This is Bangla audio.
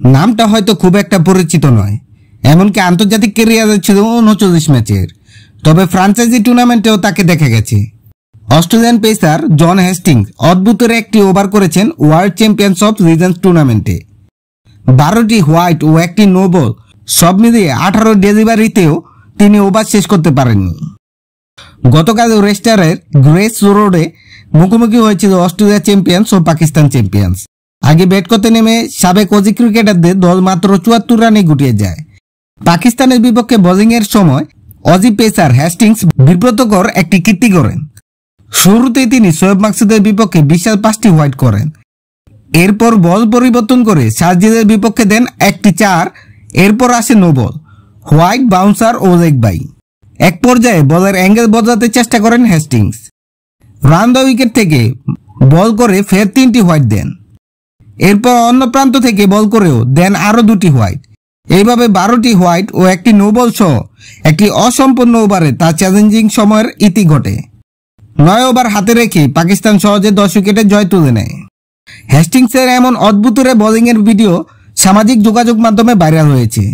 নামটা হয়তো খুব একটা পরিচিত নয়, এমনকি আন্তর্জাতিক ক্যারিয়ারে ছিল ৩৯ ম্যাচের, তবে ফ্রাঞ্চাইজি টুর্নামেন্টেও তাকে দেখা গেছে। অস্ট্রেলিয়ান পেসার জন হেস্টিংস অদ্ভুতের একটি ওভার করেছেন ওয়ার্ল্ড চ্যাম্পিয়ন্স অফ রিজনস টুর্নামেন্টে। ১২টি হোয়াইট ও একটি নো বল, সব মিলিয়ে ১৮ ডেলিভারিতেও তিনি ওভার শেষ করতে পারেননি। গতকাল রেস্টারের গ্রেস রোডে মুখোমুখি হয়েছিল অস্ট্রেলিয়া চ্যাম্পিয়ন্স ও পাকিস্তান চ্যাম্পিয়ন্স। আগে ব্যাট করতে নেমে সাবেক অজি ক্রিকেটারদের দল মাত্র ৭৪ রানে গুটিয়ে যায়। পাকিস্তানের বিপক্ষে বোলিংয়ের সময় অজি পেসার হেস্টিংস বিব্রতকর একটি কীর্তি করেন। শুরুতেই তিনি শোয়েব মাকসুদের বিপক্ষে বিশাল ৫টি হোয়াইট করেন। এরপর বল পরিবর্তন করে শারজিলের বিপক্ষে দেন একটি ৪। এরপর আসে no ball, white, bouncer O leg by. এক পর্যায়ে বলের অ্যাঙ্গেল বদলাতে চেষ্টা করেন হেস্টিংস। রান দ্য উইকেট থেকে বল করে ফের ৩টি হোয়াইট দেন। এরপর অন্য প্রান্ত থেকে বল করেও দেন আরও ২টি হোয়াইট। এইভাবে ১২টি হোয়াইট ও একটি নো বল সহ একটি অসম্পূর্ণ ওভারে তার চ্যালেঞ্জিং সময়ের ইতি ঘটে। ৯ ওভার হাতে রেখে পাকিস্তান সহজে ১০ উইকেটে জয় তুলে নেয়। হেস্টিংসের এমন অদ্ভুত বোলিংয়ের ভিডিও সামাজিক যোগাযোগ মাধ্যমে ভাইরাল হয়েছে।